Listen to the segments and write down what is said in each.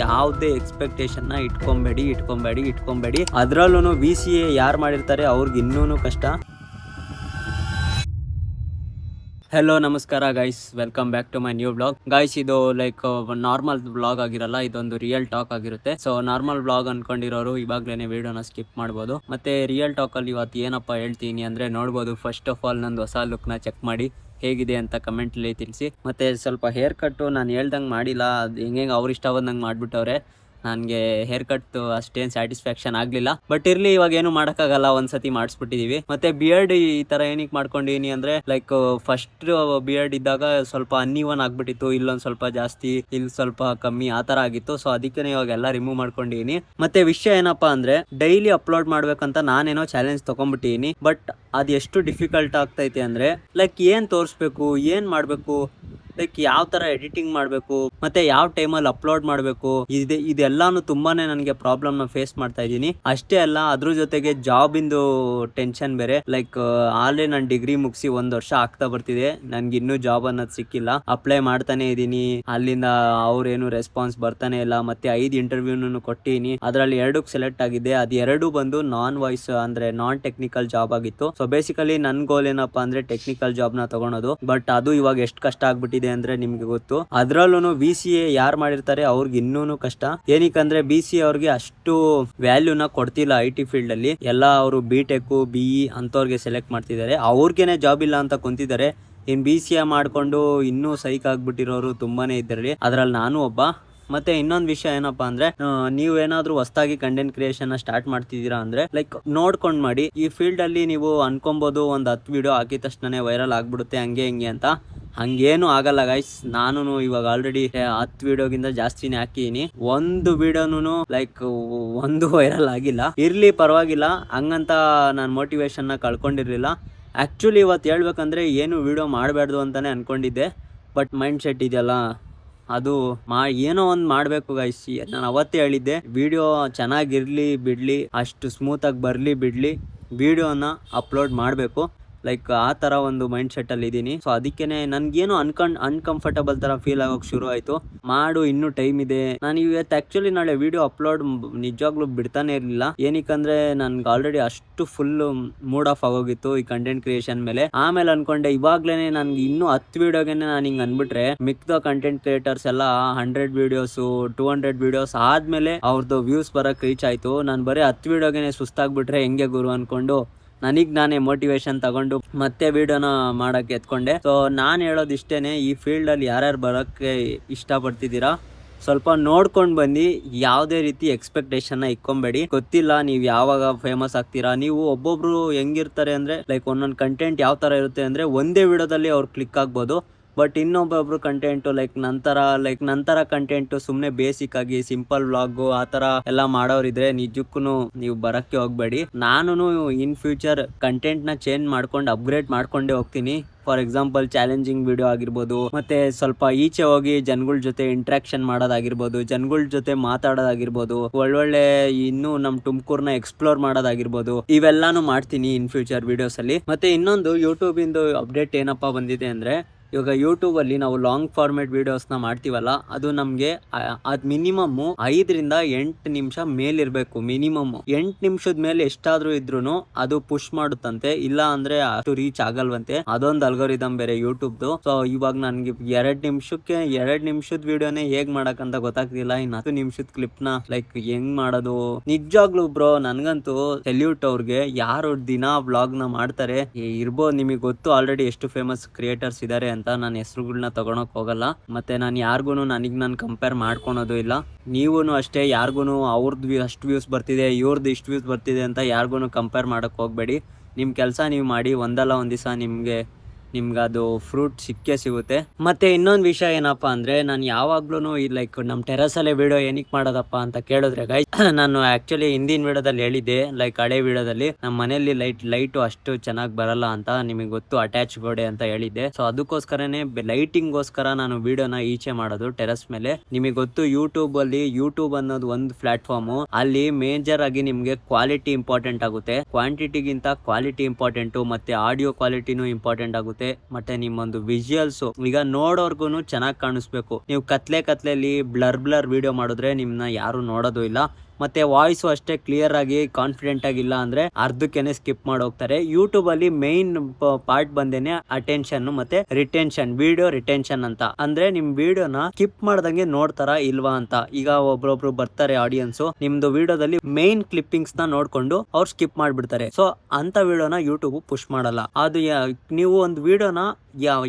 ಯಾವುದೇ ಎಕ್ಸ್ಪೆಕ್ಟೇಷನ್ ಇಟ್ಕೊಂಬೇಡಿ. ಅದ್ರಲ್ಲೂ VCA ಯಾರು ಮಾಡಿರ್ತಾರೆ ಅವ್ರಿಗೆ ಇನ್ನೂ ಕಷ್ಟ. ಹೆಲೋ ನಮಸ್ಕಾರ guys, welcome back to my new blog. Guys, ಇದು ಲೈಕ್ ನಾರ್ಮಲ್ ಬ್ಲಾಗ್ ಆಗಿರಲ್ಲ, ಇದೊಂದು ರಿಯಲ್ ಟಾಕ್ ಆಗಿರುತ್ತೆ. ಸೊ ನಾರ್ಮಲ್ ಬ್ಲಾಗ್ ಅನ್ಕೊಂಡಿರೋರು ಇವಾಗ್ಲೇನೆ ವಿಡಿಯೋನ ಸ್ಕಿಪ್ ಮಾಡ್ಬೋದು. ಮತ್ತೆ ರಿಯಲ್ ಟಾಕ್ ಅಲ್ಲಿ ಇವತ್ತು ಏನಪ್ಪ ಹೇಳ್ತೀನಿ ಅಂದ್ರೆ ನೋಡ್ಬೋದು. ಫಸ್ಟ್ ಆಫ್ ಆಲ್ ನಂದು ಹೊಸ ಲುಕ್ ನ ಚೆಕ್ ಮಾಡಿ ಹೇಗಿದೆ ಅಂತ ಕಮೆಂಟ್ ಅಲ್ಲಿ ತಿಳಿಸಿ. ಮತ್ತೆ ಸ್ವಲ್ಪ ಹೇರ್ ಕಟ್ ನಾನು ಹೇಳ್ದಂಗೆ ಮಾಡಿಲ್ಲ, ಅದು ಹೆಂಗೆ ಅವ್ರು ಇಷ್ಟ ಬಂದಂಗೆ ಮಾಡ್ಬಿಟ್ಟವ್ರೆ. ನನಗೆ ಹೇರ್ ಕಟ್ ಅಷ್ಟೇನು ಸ್ಯಾಟಿಸ್ಫ್ಯಾಕ್ಷನ್ ಆಗಲಿಲ್ಲ. ಬಟ್ ಇರ್ಲಿ, ಇವಾಗ ಏನು ಮಾಡೋಕ್ಕಾಗಲ್ಲ, ಒಂದ್ಸತಿ ಮಾಡಿಸ್ಬಿಟ್ಟಿದೀವಿ. ಮತ್ತೆ ಬಿಯರ್ಡ್ ಈ ತರ ಏನಕ್ಕೆ ಮಾಡ್ಕೊಂಡಿನಿ ಅಂದ್ರೆ ಲೈಕ್ ಫಸ್ಟ್ ಬಿಯರ್ಡ್ ಇದ್ದಾಗ ಸ್ವಲ್ಪ ಅನ್ಇವನ್ ಆಗ್ಬಿಟ್ಟಿತ್ತು, ಇಲ್ಲೊಂದು ಸ್ವಲ್ಪ ಜಾಸ್ತಿ, ಇಲ್ಲಿ ಸ್ವಲ್ಪ ಕಮ್ಮಿ, ಆ ತರ ಆಗಿತ್ತು. ಸೊ ಅದಕ್ಕೆ ಇವಾಗ ಎಲ್ಲ ರಿಮೂವ್ ಮಾಡ್ಕೊಂಡಿದೀನಿ. ಮತ್ತೆ ವಿಷಯ ಏನಪ್ಪಾ ಅಂದ್ರೆ ಡೈಲಿ ಅಪ್ಲೋಡ್ ಮಾಡ್ಬೇಕಂತ ನಾನೇನೋ ಚಾಲೆಂಜ್ ತಗೊಂಡ್ಬಿಟ್ಟಿದೀನಿ. ಬಟ್ ಅದು ಎಷ್ಟು ಡಿಫಿಕಲ್ಟ್ ಆಗ್ತೈತೆ ಅಂದ್ರೆ ಲೈಕ್ ಏನ್ ತೋರಿಸ್ಬೇಕು, ಏನ್ ಮಾಡ್ಬೇಕು, ಲೈಕ್ ಯಾವ ತರ ಎಡಿಟಿಂಗ್ ಮಾಡಬೇಕು, ಮತ್ತೆ ಯಾವ ಟೈಮಲ್ಲಿ ಅಪ್ಲೋಡ್ ಮಾಡಬೇಕು, ಇದೆಲ್ಲಾನು ತುಂಬಾನೇ ನನಗೆ ಪ್ರಾಬ್ಲಮ್ ನ ಫೇಸ್ ಮಾಡ್ತಾ ಇದ್ದೀನಿ. ಅಷ್ಟೇ ಅಲ್ಲ, ಅದ್ರ ಜೊತೆಗೆ ಜಾಬ್ ಇಂದು ಟೆನ್ಷನ್ ಬೇರೆ. ಲೈಕ್ ಆಲ್ರೆಡಿ ನಾನು ಡಿಗ್ರಿ ಮುಗಿಸಿ 1 ವರ್ಷ ಆಗ್ತಾ ಬರ್ತಿದೆ, ನನ್ಗೆ ಇನ್ನೂ ಜಾಬ್ ಅನ್ನೋದು ಸಿಕ್ಕಿಲ್ಲ. ಅಪ್ಲೈ ಮಾಡ್ತಾನೆ ಇದೀನಿ, ಅಲ್ಲಿಂದ ಅವ್ರೇನು ರೆಸ್ಪಾನ್ಸ್ ಬರ್ತಾನೆ ಇಲ್ಲ. ಮತ್ತೆ 5 ಇಂಟರ್ವ್ಯೂನು ಕೊಟ್ಟಿನಿ, ಅದರಲ್ಲಿ 2ಕ್ಕೆ ಸೆಲೆಕ್ಟ್ ಆಗಿದೆ. ಅದು 2 ಬಂದು ನಾನ್ ವಾಯ್ಸ್ ಅಂದ್ರೆ ನಾನ್ ಟೆಕ್ನಿಕಲ್ ಜಾಬ್ ಆಗಿತ್ತು. ಸೊ ಬೇಸಿಕಲಿ ನನ್ ಗೋಲ್ ಏನಪ್ಪಾ ಅಂದ್ರೆ ಟೆಕ್ನಿಕಲ್ ಜಾಬ್ ನ ತಗೊಳೋದು. ಬಟ್ ಅದು ಇವಾಗ ಎಷ್ಟು ಕಷ್ಟ ಆಗ್ಬಿಟ್ಟಿದೆ ಅಂದ್ರೆ ನಿಮ್ಗೆ ಗೊತ್ತು. ಅದ್ರಲ್ಲೂ VCA ಯಾರು ಮಾಡಿರ್ತಾರೆ ಅವ್ರಿಗೆ ಇನ್ನೂ ಕಷ್ಟ. ಏನಕ್ಕಂದ್ರೆ BCA ಅವ್ರಿಗೆ ಅಷ್ಟು ವ್ಯಾಲ್ಯೂನ ಕೊಡ್ತಿಲ್ಲ IT ಫೀಲ್ಡ್ ಅಲ್ಲಿ. ಎಲ್ಲ ಅವರು BTech BE ಅಂತವ್ರಿಗೆ ಸೆಲೆಕ್ಟ್ ಮಾಡ್ತಿದ್ದಾರೆ, ಅವ್ರಿಗೇನೆ ಜಾಬ್ ಇಲ್ಲ ಅಂತ ಕುಂತಿದ್ದಾರೆ. ಇನ್ BCA ಮಾಡ್ಕೊಂಡು ಇನ್ನೂ ಸೈಕ್ ಆಗ್ಬಿಟ್ಟಿರೋರು ತುಂಬಾನೇ ಇದ್ದಾರೆ, ಅದ್ರಲ್ಲಿ ನಾನು ಒಬ್ಬ. ಮತ್ತೆ ಇನ್ನೊಂದು ವಿಷಯ ಏನಪ್ಪಾ ಅಂದ್ರೆ ನೀವೇನಾದ್ರೂ ಹೊಸದಾಗಿ ಕಂಟೆಂಟ್ ಕ್ರಿಯೇಷನ್ ಸ್ಟಾರ್ಟ್ ಮಾಡ್ತಿದ್ದೀರಾ ಅಂದ್ರೆ ಲೈಕ್ ನೋಡ್ಕೊಂಡ್ ಮಾಡಿ. ಈ ಫೀಲ್ಡ್ ಅಲ್ಲಿ ನೀವು ಅನ್ಕೊಬಹುದು ಒಂದು 10 ವಿಡಿಯೋ ಹಾಕಿದ ತಕ್ಷಣ ವೈರಲ್ ಆಗ್ಬಿಡುತ್ತೆ ಹಂಗೆ ಹಿಂಗೆ ಅಂತ. ಹಂಗೇನು ಆಗಲ್ಲ ಗೈಸ್. ನಾನು ಇವಾಗ ಆಲ್ರೆಡಿ 10 ವಿಡಿಯೋಗಿಂತ ಜಾಸ್ತಿನೇ ಹಾಕಿದೀನಿ, ಒಂದು ವಿಡಿಯೋನು ಲೈಕ್ ಒಂದು ವೈರಲ್ ಆಗಿಲ್ಲ. ಇರ್ಲಿ ಪರವಾಗಿಲ್ಲ, ಹಂಗಂತ ನಾನು ಮೋಟಿವೇಶನ್ ನ ಕಳ್ಕೊಂಡಿರ್ಲಿಲ್ಲ. ಆಕ್ಚುಲಿ ಇವತ್ತು ಹೇಳ್ಬೇಕಂದ್ರೆ ಏನು ವಿಡಿಯೋ ಮಾಡಬಾರ್ದು ಅಂತಾನೆ ಅನ್ಕೊಂಡಿದ್ದೆ. ಬಟ್ ಮೈಂಡ್ ಸೆಟ್ ಇದೆಯಲ್ಲ, ಅದು ಏನೋ ಒಂದು ಮಾಡಬೇಕು ಗೈಸ್. ನಾನು ಅವತ್ತೇ ಹೇಳಿದ್ದೆ, ವಿಡಿಯೋ ಚೆನ್ನಾಗಿರ್ಲಿ ಬಿಡ್ಲಿ, ಅಷ್ಟು ಸ್ಮೂತಾಗಿ ಬರಲಿ ಬಿಡ್ಲಿ, ವಿಡಿಯೋನ ಅಪ್ಲೋಡ್ ಮಾಡಬೇಕು. ಲೈಕ್ ಆ ಥರ ಒಂದು ಮೈಂಡ್ ಸೆಟ್ಟಲ್ಲಿ ಇದ್ದೀನಿ. ಸೊ ಅದಕ್ಕೇನೆ ನನಗೇನು ಅನ್ಕಂಫರ್ಟಬಲ್ ಥರ ಫೀಲ್ ಆಗೋಕೆ ಶುರು ಆಯಿತು. ಮಾಡು, ಇನ್ನೂ ಟೈಮ್ ಇದೆ. ನಾನು ಇವತ್ತು ಆ್ಯಕ್ಚುಲಿ ನಾಳೆ ವಿಡಿಯೋ ಅಪ್ಲೋಡ್ ನಿಜವಾಗ್ಲೂ ಬಿಡ್ತಾನೆ ಇರಲಿಲ್ಲ. ಏನಕ್ಕಂದ್ರೆ ನನ್ಗೆ ಆಲ್ರೆಡಿ ಅಷ್ಟು ಫುಲ್ ಮೂಡ್ ಆಫ್ ಆಗೋಗಿತ್ತು ಈ ಕಂಟೆಂಟ್ ಕ್ರಿಯೇಷನ್ ಮೇಲೆ. ಆಮೇಲೆ ಅನ್ಕೊಂಡೆ ಇವಾಗ್ಲೇನೆ ನನ್ಗೆ ಇನ್ನೂ 10 ವಿಡಿಯೋಗೆ ನಾನು ಹಿಂಗೆ ಅಂದ್ಬಿಟ್ರೆ ಮಿಕ್ದ ಕಂಟೆಂಟ್ ಕ್ರಿಯೇಟರ್ಸ್ ಎಲ್ಲ 100 ವಿಡಿಯೋಸು 200 ವಿಡಿಯೋಸ್ ಆದ್ಮೇಲೆ ಅವ್ರದ್ದು ವ್ಯೂಸ್ ಬರೋಕ್ಕೆ ರೀಚ್ ಆಯಿತು. ನಾನು ಬರೀ 10 ವಿಡಿಯೋಗೆ ಸುಸ್ತಾಗ್ಬಿಟ್ರೆ ಹೆಂಗೆ ಗುರು ಅನ್ಕೊಂಡು ನನಗ್ ನಾನೇ ಮೋಟಿವೇಶನ್ ತಗೊಂಡು ಮತ್ತೆ ವಿಡಿಯೋನ ಮಾಡಕ್ಕೆ ಎತ್ಕೊಂಡೆ. ಸೊ ನಾನು ಹೇಳೋದು ಇಷ್ಟೇನೆ, ಈ ಫೀಲ್ಡ್ ಅಲ್ಲಿ ಯಾರ್ಯಾರು ಬರೋಕ್ಕೆ ಇಷ್ಟಪಡ್ತಿದ್ದೀರಾ ಸ್ವಲ್ಪ ನೋಡ್ಕೊಂಡು ಬನ್ನಿ. ಯಾವುದೇ ರೀತಿ ಎಕ್ಸ್ಪೆಕ್ಟೇಷನ್ ಇಕ್ಕೊಂಬೇಡಿ. ಗೊತ್ತಿಲ್ಲ ನೀವು ಯಾವಾಗ ಫೇಮಸ್ ಆಗ್ತೀರಾ. ನೀವು ಒಬ್ಬೊಬ್ರು ಹೆಂಗಿರ್ತಾರೆ ಅಂದ್ರೆ ಲೈಕ್ ಒಂದೊಂದು ಕಂಟೆಂಟ್ ಯಾವ ತರ ಇರುತ್ತೆ ಅಂದ್ರೆ ಒಂದೇ ವಿಡಿಯೋದಲ್ಲಿ ಅವ್ರು ಕ್ಲಿಕ್ ಆಗ್ಬೋದು. ಬಟ್ ಇನ್ನೊಬ್ಬೊಬ್ರು ಕಂಟೆಂಟು ಲೈಕ್ ನಂತರ ಕಂಟೆಂಟು ಸುಮ್ಮನೆ ಬೇಸಿಕ್ ಆಗಿ ಸಿಂಪಲ್ ವ್ಲಾಗು ಆ ಥರ ಎಲ್ಲ ಮಾಡೋರಿದ್ರೆ ನಿಜಕ್ಕೂ ನೀವು ಬರೋಕ್ಕೆ ಹೋಗ್ಬೇಡಿ. ನಾನು ಇನ್ ಫ್ಯೂಚರ್ ಕಂಟೆಂಟ್ನ ಚೇಂಜ್ ಮಾಡ್ಕೊಂಡು ಅಪ್ಗ್ರೇಡ್ ಮಾಡ್ಕೊಂಡೇ ಹೋಗ್ತೀನಿ. ಫಾರ್ ಎಕ್ಸಾಂಪಲ್ ಚಾಲೆಂಜಿಂಗ್ ವಿಡಿಯೋ ಆಗಿರ್ಬೋದು, ಮತ್ತೆ ಸ್ವಲ್ಪ ಈಚೆ ಹೋಗಿ ಜನಗಳ ಜೊತೆ ಇಂಟ್ರಾಕ್ಷನ್ ಮಾಡೋದಾಗಿರ್ಬೋದು, ಜನಗಳ ಜೊತೆ ಮಾತಾಡೋದಾಗಿರ್ಬೋದು, ಒಳ್ಳೊಳ್ಳೆ ಇನ್ನೂ ನಮ್ಮ ತುಮಕೂರ್ನ ಎಕ್ಸ್ಪ್ಲೋರ್ ಮಾಡೋದಾಗಿರ್ಬೋದು, ಇವೆಲ್ಲಾನು ಮಾಡ್ತೀನಿ ಇನ್ ಫ್ಯೂಚರ್ ವಿಡಿಯೋಸ್ ಅಲ್ಲಿ. ಮತ್ತೆ ಇನ್ನೊಂದು ಯೂಟ್ಯೂಬ್ ಇಂದು ಅಪ್ಡೇಟ್ ಏನಪ್ಪಾ ಬಂದಿದೆ ಅಂದ್ರೆ ಇವಾಗ ಯೂಟ್ಯೂಬ್ ಅಲ್ಲಿ ನಾವು ಲಾಂಗ್ ಫಾರ್ಮೇಟ್ ವಿಡಿಯೋಸ್ನ ಮಾಡ್ತೀವಲ್ಲ, ಅದು ನಮಗೆ ಅದು ಮಿನಿಮಮ್ 5 ರಿಂದ 8 ನಿಮಿಷ ಮೇಲಿರ್ಬೇಕು. ಮಿನಿಮಮ್ 8 ನಿಮಿಷದ ಮೇಲೆ ಎಷ್ಟಾದ್ರೂ ಇದ್ರೂ ಅದು ಪುಷ್ ಮಾಡುತ್ತಂತೆ, ಇಲ್ಲ ಅಂದ್ರೆ ಅಷ್ಟು ರೀಚ್ ಆಗಲ್ವಂತೆ. ಅದೊಂದು ಅಲ್ಗೋರಿದಮ್ ಬೇರೆ ಯೂಟ್ಯೂಬ್ದು. ಸೊ ಇವಾಗ ನನ್ಗೆ 2 ನಿಮಿಷದ ವಿಡಿಯೋನೇ ಹೇಗ್ ಮಾಡಕ್ಕಂತ ಗೊತ್ತಾಗ್ತಿಲ್ಲ. ಇನ್ನು 10 ನಿಮಿಷದ ಕ್ಲಿಪ್ ನ ಲೈಕ್ ಹೆಂಗ್ ಮಾಡೋದು. ನಿಜವಾಗ್ಲೂ ಬ್ರೋ ನನ್ಗಂತೂ ಸೆಲ್ಯೂಟ್ ಅವ್ರಿಗೆ, ಯಾರು ದಿನ ವ್ಲಾಗ್ ನ ಮಾಡ್ತಾರೆ. ಇರ್ಬೋದು, ನಿಮಗೆ ಗೊತ್ತು ಆಲ್ರೆಡಿ ಎಷ್ಟು ಫೇಮಸ್ ಕ್ರಿಯೇಟರ್ಸ್ ಇದಾರೆ ಅಂತ. ನಾನು ಹೆಸರುಗಳನ್ನ ತಗೊಳಕ್ ಹೋಗಲ್ಲ, ಮತ್ತೆ ನಾನು ಯಾರಿಗೂ ನಾನು ಕಂಪೇರ್ ಮಾಡ್ಕೊಳೋದು ಇಲ್ಲ. ನೀವು ಅಷ್ಟೇ, ಯಾರಿಗೂ ಅವ್ರದ್ದು ಅಷ್ಟು ವ್ಯೂಸ್ ಬರ್ತಿದೆ ಇವ್ರದ್ದು ಇಷ್ಟು ವ್ಯೂಸ್ ಬರ್ತಿದೆ ಅಂತ ಯಾರಿಗೂ ಕಂಪೇರ್ ಮಾಡಕ್ ಹೋಗ್ಬೇಡಿ. ನಿಮ್ಮ ಕೆಲಸ ನೀವು ಮಾಡಿ, ಒಂದಲ್ಲ ಒಂದು ದಿವಸ ನಿಮ್ಗೆ ಅದು ಫ್ರೂಟ್ ಸಿಕ್ಕೇ ಸಿಗುತ್ತೆ. ಮತ್ತೆ ಇನ್ನೊಂದು ವಿಷಯ ಏನಪ್ಪಾ ಅಂದ್ರೆ ನಾನು ಯಾವಾಗ್ಲೂ ಈ ಲೈಕ್ ನಮ್ಮ ಟೆರಸಲ್ಲೇ ವಿಡಿಯೋ ಏನಕ್ಕೆ ಮಾಡೋದಪ್ಪ ಅಂತ ಕೇಳಿದ್ರೆ ಗೈಸ್, ನಾನು ಆಕ್ಚುಲಿ ಹಿಂದಿನ ವಿಡಿಯೋದಲ್ಲಿ ಹೇಳಿದ್ದೆ, ಲೈಕ್ ಹಳೆ ವಿಡಿಯೋದಲ್ಲಿ ನಮ್ಮ ಮನೆಯಲ್ಲಿ ಲೈಟು ಅಷ್ಟು ಚೆನ್ನಾಗಿ ಬರಲ್ಲ ಅಂತ. ನಿಮಗೆ ಗೊತ್ತು, ಅಟ್ಯಾಚ್ ಗೋಡೆ ಅಂತ ಹೇಳಿದ್ದೆ. ಸೊ ಅದಕ್ಕೋಸ್ಕರನೇ ಲೈಟಿಂಗ್ಗೋಸ್ಕರ ನಾನು ವಿಡಿಯೋನ ಈಚೆ ಮಾಡೋದು ಟೆರಸ್ ಮೇಲೆ. ನಿಮಗೆ ಗೊತ್ತು, ಯೂಟ್ಯೂಬ್ ಅನ್ನೋದು ಒಂದು ಪ್ಲಾಟ್ಫಾರ್ಮ್. ಅಲ್ಲಿ ಮೇಜರ್ ಆಗಿ ನಿಮ್ಗೆ ಕ್ವಾಲಿಟಿ ಇಂಪಾರ್ಟೆಂಟ್ ಆಗುತ್ತೆ, ಕ್ವಾಂಟಿಟಿಗಿಂತ ಕ್ವಾಲಿಟಿ ಇಂಪಾರ್ಟೆಂಟು. ಮತ್ತೆ ಆಡಿಯೋ ಕ್ವಾಲಿಟಿನೂ ಇಂಪಾರ್ಟೆಂಟ್ ಆಗುತ್ತೆ. ಆಗುತ್ತೆ. ಮತ್ತೆ ನಿಮ್ಮೊಂದು ವಿಜುವಲ್ಸ್ ಈಗ ನೋಡೋರ್ಗುನು ಚೆನ್ನಾಗಿ ಕಾಣಿಸ್ಬೇಕು. ನೀವು ಕತ್ಲೆಲಿ ಬ್ಲರ್ ವಿಡಿಯೋ ಮಾಡಿದ್ರೆ ನಿಮ್ನ ಯಾರು ನೋಡೋದು ಇಲ್ಲ. ಮತ್ತೆ ವಾಯ್ಸ್ ಅಷ್ಟೇ ಕ್ಲಿಯರ್ ಆಗಿ ಕಾನ್ಫಿಡೆಂಟ್ ಆಗಿಲ್ಲ ಅಂದ್ರೆ ಅರ್ಧಕ್ಕೆನೆ ಸ್ಕಿಪ್ ಮಾಡಿ ಹೋಗ್ತಾರೆ. ಯೂಟ್ಯೂಬ್ ಅಲ್ಲಿ ಮೈನ್ ಪಾರ್ಟ್ ಬಂದೇನೆ ಅಟೆನ್ಷನ್ ಮತ್ತೆ ರಿಟೆನ್ಷನ್, ವಿಡಿಯೋ ರಿಟೆನ್ಷನ್ ಅಂತ. ಅಂದ್ರೆ ನಿಮ್ ವಿಡಿಯೋನ ಸ್ಕಿಪ್ ಮಾಡ್ದಂಗೆ ನೋಡ್ತಾರ ಇಲ್ವಾ ಅಂತ. ಈಗ ಒಬ್ರೊಬ್ರು ಬರ್ತಾರೆ ಆಡಿಯನ್ಸ್, ನಿಮ್ದು ವಿಡಿಯೋದಲ್ಲಿ ಮೈನ್ ಕ್ಲಿಪ್ಪಿಂಗ್ಸ್ ನ ನೋಡ್ಕೊಂಡು ಅವ್ರು ಸ್ಕಿಪ್ ಮಾಡ್ಬಿಡ್ತಾರೆ. ಸೊ ಅಂತ ವಿಡಿಯೋನ ಯೂಟ್ಯೂಬ್ ಪುಷ್ ಮಾಡಲ್ಲ. ಅದು ನೀವು ಒಂದು ವಿಡಿಯೋನ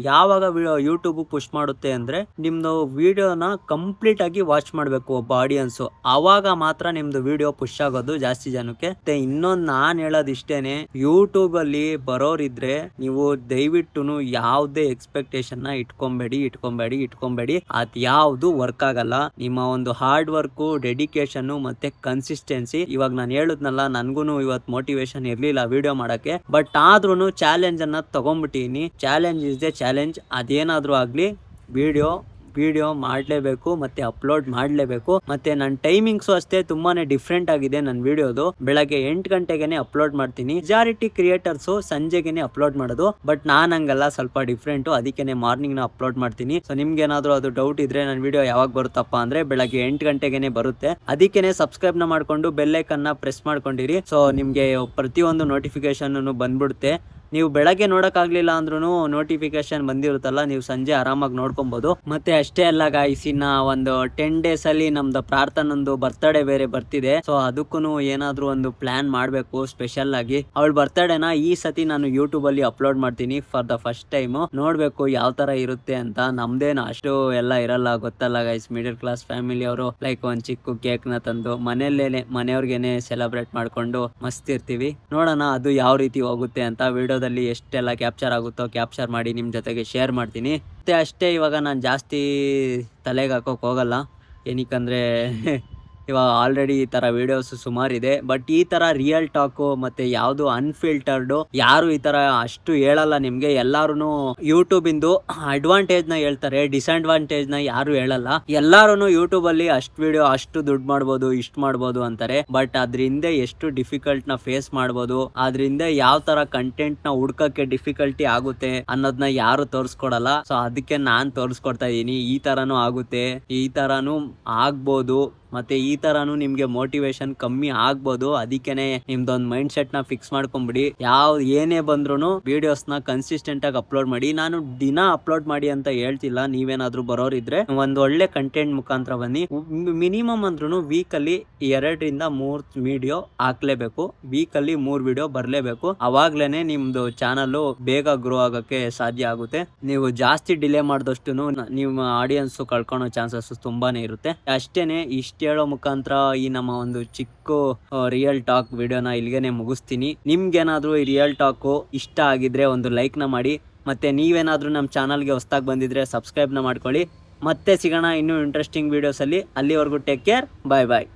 ಯಾವಾಗ ಯೂಟ್ಯೂಬ್ ಪುಷ್ ಮಾಡುತ್ತೆ ಅಂದ್ರೆ ನಿಮ್ದು ವಿಡಿಯೋನ ಕಂಪ್ಲೀಟ್ ಆಗಿ ವಾಚ್ ಮಾಡ್ಬೇಕು ಒಬ್ಬ ಆಡಿಯನ್ಸ್, ಅವಾಗ ಮಾತ್ರ ನಿಮ್ದು ವಿಡಿಯೋ ಪುಷ್ ಆಗೋದು ಜಾಸ್ತಿ ಜನಕ್ಕೆ. ಮತ್ತೆ ಇನ್ನೊಂದು ನಾನ್ ಹೇಳೋದು ಇಷ್ಟೇನೆ, ಯೂಟ್ಯೂಬ್ ಅಲ್ಲಿ ಬರೋರಿದ್ರೆ ನೀವು ದಯವಿಟ್ಟು ಯಾವುದೇ ಎಕ್ಸ್ಪೆಕ್ಟೇಷನ್ ನ ಇಟ್ಕೊಂಬೇಡಿ. ಅದ್ ಯಾವ್ದು ವರ್ಕ್ ಆಗಲ್ಲ. ನಿಮ್ಮ ಒಂದು ಹಾರ್ಡ್ ವರ್ಕ್, ಡೆಡಿಕೇಶನ್ ಮತ್ತೆ ಕನ್ಸಿಸ್ಟೆನ್ಸಿ, ಇವಾಗ ನಾನು ಹೇಳುದ್ನಲ್ಲ, ನನ್ಗೂನು ಇವತ್ತು ಮೋಟಿವೇಶನ್ ಇರ್ಲಿಲ್ಲ ವಿಡಿಯೋ ಮಾಡಕ್ಕೆ, ಬಟ್ ಆದ್ರೂ ಚಾಲೆಂಜ್ ಅನ್ನ ತಗೊಂಡ್ಬಿಟ್ಟಿನಿ. Challenge is a challenge. ಅದೇನಾದ್ರೂ ಆಗ್ಲಿ ವಿಡಿಯೋ ಮಾಡಲೇಬೇಕು ಮತ್ತೆ ಅಪ್ಲೋಡ್ ಮಾಡಲೇಬೇಕು. ಮತ್ತೆ ನನ್ನ ಟೈಮಿಂಗ್ಸು ಅಷ್ಟೇ ತುಂಬಾನೇ ಡಿಫ್ರೆಂಟ್ ಆಗಿದೆ. ನನ್ನ ವಿಡಿಯೋದು ಬೆಳಗ್ಗೆ 8 ಗಂಟೆಗೆನೆ ಅಪ್ಲೋಡ್ ಮಾಡ್ತೀನಿ. ಮೆಜಾರಿಟಿ ಕ್ರಿಯೇಟರ್ಸ್ ಸಂಜೆಗೆನೆ ಅಪ್ಲೋಡ್ ಮಾಡೋದು, ಬಟ್ ನಾನ್ ಹಂಗಲ್ಲ, ಸ್ವಲ್ಪ ಡಿಫ್ರೆಂಟ್. ಅದಕ್ಕೇನೆ ಮಾರ್ನಿಂಗ್ ನ ಅಪ್ಲೋಡ್ ಮಾಡ್ತೀನಿ. ಸೊ ನಿಮ್ಗೆ ಏನಾದ್ರು ಅದು ಡೌಟ್ ಇದ್ರೆ ನನ್ನ ವಿಡಿಯೋ ಯಾವಾಗ ಬರುತ್ತಪ್ಪ ಅಂದ್ರೆ ಬೆಳಗ್ಗೆ 8 ಗಂಟೆಗೆನೆ ಬರುತ್ತೆ. ಅದಕ್ಕೇನೆ ಸಬ್ಸ್ಕ್ರೈಬ್ ನ ಮಾಡ್ಕೊಂಡು ಬೆಲ್ ಐಕನ್ ನ ಪ್ರೆಸ್ ಮಾಡ್ಕೊಂಡಿರಿ. ಸೊ ನಿಮ್ಗೆ ಪ್ರತಿಯೊಂದು ನೋಟಿಫಿಕೇಶನ್ ಬಂದ್ಬಿಡುತ್ತೆ. ನೀವು ಬೆಳಗ್ಗೆ ನೋಡಕ್ಕಾಗ್ಲಿಲ್ಲ ಅಂದ್ರೂ ನೋಟಿಫಿಕೇಶನ್ ಬಂದಿರುತ್ತಲ್ಲ, ನೀವು ಸಂಜೆ ಆರಾಮಾಗಿ ನೋಡ್ಕೊಬಹುದು. ಮತ್ತೆ ಅಷ್ಟೇ ಅಲ್ಲ ಗಾಯ್ಸ್, ಇನ್ನ ಒಂದು 10 days ಅಲ್ಲಿ ನಮ್ದು ಪ್ರಾರ್ಥನೊಂದು ಬರ್ತಡೇ ಬೇರೆ ಬರ್ತಿದೆ. ಸೊ ಅದಕ್ಕೂ ಏನಾದ್ರೂ ಒಂದು ಪ್ಲಾನ್ ಮಾಡ್ಬೇಕು ಸ್ಪೆಷಲ್ ಆಗಿ. ಅವಳ ಬರ್ತಡೇನ ಈ ಸತಿ ನಾನು ಯೂಟ್ಯೂಬ್ ಅಲ್ಲಿ ಅಪ್ಲೋಡ್ ಮಾಡ್ತೀನಿ ಫಾರ್ ದ ಫಸ್ಟ್ ಟೈಮ್. ನೋಡ್ಬೇಕು ಯಾವ ತರ ಇರುತ್ತೆ ಅಂತ. ನಮ್ದೇನು ಅಷ್ಟು ಎಲ್ಲ ಇರಲ್ಲ, ಗೊತ್ತಲ್ಲ ಗೈಸ್, ಮಿಡಲ್ ಕ್ಲಾಸ್ ಫ್ಯಾಮಿಲಿ ಅವರು. ಲೈಕ್ ಒಂದ್ ಚಿಕ್ಕ ಕೇಕ್ ನ ತಂದು ಮನೆಯವ್ರಿಗೇನೆ ಸೆಲೆಬ್ರೇಟ್ ಮಾಡ್ಕೊಂಡು ಮಸ್ತ್ ಇರ್ತೀವಿ. ನೋಡೋಣ ಅದು ಯಾವ ರೀತಿ ಹೋಗುತ್ತೆ ಅಂತ. ವಿಡಿಯೋದಲ್ಲಿ ಎಷ್ಟೆಲ್ಲ ಕ್ಯಾಪ್ಚರ್ ಆಗುತ್ತೋ ಕ್ಯಾಪ್ಚರ್ ಮಾಡಿ ನಿಮ್ ಜೊತೆಗೆ ಶೇರ್ ಮಾಡ್ತೀನಿ. ಮತ್ತೆ ಅಷ್ಟೇ, ಇವಾಗ ನಾನು ಜಾಸ್ತಿ ತಲೆಗೆ ಹಾಕೋಕ್ ಹೋಗಲ್ಲ. ಏನಕ್ಕಂದ್ರೆ ಇವಾಗ ಆಲ್ರೆಡಿ ಈ ತರ ವಿಡಿಯೋಸ್ ಸುಮಾರಿದೆ. ಬಟ್ ಈ ತರ ರಿಯಲ್ ಟಾಕ್ ಮತ್ತೆ ಯಾವ್ದು ಅನ್ಫಿಲ್ಟರ್ಡ್ ಯಾರು ಈ ತರ ಅಷ್ಟು ಹೇಳಲ್ಲ ನಿಮ್ಗೆ. ಎಲ್ಲಾರು ಯೂಟ್ಯೂಬ್ ಇಂದು ಅಡ್ವಾಂಟೇಜ್ ನ ಹೇಳ್ತಾರೆ, ಡಿಸ್ಅಡ್ವಾಂಟೇಜ್ ನ ಯಾರು ಹೇಳಲ್ಲ. ಎಲ್ಲಾರು ಯೂಟ್ಯೂಬ್ ಅಲ್ಲಿ ಅಷ್ಟು ವಿಡಿಯೋ ಅಷ್ಟು ದುಡ್ಡು ಮಾಡ್ಬೋದು, ಇಷ್ಟು ಮಾಡ್ಬೋದು ಅಂತಾರೆ. ಬಟ್ ಅದ್ರಿಂದ ಎಷ್ಟು ಡಿಫಿಕಲ್ಟ್ ನ ಫೇಸ್ ಮಾಡ್ಬೋದು, ಅದ್ರಿಂದ ಯಾವ ತರ ಕಂಟೆಂಟ್ ನ ಹುಡ್ಕಕ್ಕೆ ಡಿಫಿಕಲ್ಟಿ ಆಗುತ್ತೆ ಅನ್ನೋದನ್ನ ಯಾರು ತೋರಿಸ್ಕೊಡಲ್ಲ. ಸೊ ಅದಕ್ಕೆ ನಾನ್ ತೋರಿಸ್ಕೊಡ್ತಾ ಇದೀನಿ. ಈ ತರಾನು ಆಗುತ್ತೆ, ಈ ತರಾನು ಆಗ್ಬೋದು, ಮತ್ತೆ ಈ ತರಾನು ನಿಮ್ಗೆ ಮೋಟಿವೇಶನ್ ಕಮ್ಮಿ ಆಗ್ಬೋದು. ಅದಕ್ಕೇನೆ ನಿಮ್ದೊಂದು ಮೈಂಡ್ ಸೆಟ್ ನ ಫಿಕ್ಸ್ ಮಾಡ್ಕೊಂಬಿಡಿ. ಏನೇ ಬಂದ್ರು ವಿಡಿಯೋಸ್ ನ ಕನ್ಸಿಸ್ಟೆಂಟ್ ಆಗಿ ಅಪ್ಲೋಡ್ ಮಾಡಿ. ನಾನು ದಿನ ಅಪ್ಲೋಡ್ ಮಾಡಿ ಅಂತ ಹೇಳ್ತಿಲ್ಲ. ನೀವೇನಾದ್ರೂ ಬರೋರಿದ್ರೆ ಒಂದ್ ಒಳ್ಳೆ ಕಂಟೆಂಟ್ ಮುಖಾಂತರ ಬನ್ನಿ. ಮಿನಿಮಮ್ ಅಂದ್ರೂ ವೀಕಲ್ಲಿ 2 ರಿಂದ 3 ವಿಡಿಯೋ ಹಾಕ್ಲೇಬೇಕು. ವೀಕಲ್ಲಿ 3 ವಿಡಿಯೋ ಬರ್ಲೇಬೇಕು. ಅವಾಗ್ಲೇನೆ ನಿಮ್ದು ಚಾನಲ್ ಬೇಗ ಗ್ರೋ ಆಗಕ್ಕೆ ಸಾಧ್ಯ ಆಗುತ್ತೆ. ನೀವು ಜಾಸ್ತಿ ಡಿಲೇ ಮಾಡಿದಷ್ಟು ನಿಮ್ಮ ಆಡಿಯನ್ಸ್ ಕಳ್ಕೊಳೋ ಚಾನ್ಸಸ್ ತುಂಬಾನೇ ಇರುತ್ತೆ. ಅಷ್ಟೇನೆ, ಇಷ್ಟ ಹೇಳೋ ಮುಖಾಂತರ ಈ ನಮ್ಮ ಒಂದು ಚಿಕ್ಕ ರಿಯಲ್ ಟಾಕ್ ವಿಡಿಯೋನ ಇಲ್ಲಿಗೆ ಮುಗಿಸ್ತೀನಿ. ನಿಮ್ಗೇನಾದ್ರೂ ಈ ರಿಯಲ್ ಟಾಕ್ ಇಷ್ಟ ಆಗಿದ್ರೆ ಒಂದು ಲೈಕ್ ನ ಮಾಡಿ. ಮತ್ತೆ ನೀವೇನಾದ್ರೂ ನಮ್ಮ ಚಾನಲ್ಗೆ ಹೊಸದಾಗಿ ಬಂದಿದ್ರೆ ಸಬ್ಸ್ಕ್ರೈಬ್ ನ ಮಾಡ್ಕೊಳ್ಳಿ. ಮತ್ತೆ ಸಿಗೋಣ ಇನ್ನೂ ಇಂಟ್ರೆಸ್ಟಿಂಗ್ ವಿಡಿಯೋಸ್ ಅಲ್ಲಿ. ಅಲ್ಲಿವರೆಗೂ ಟೇಕ್ ಕೇರ್, ಬಾಯ್ ಬಾಯ್.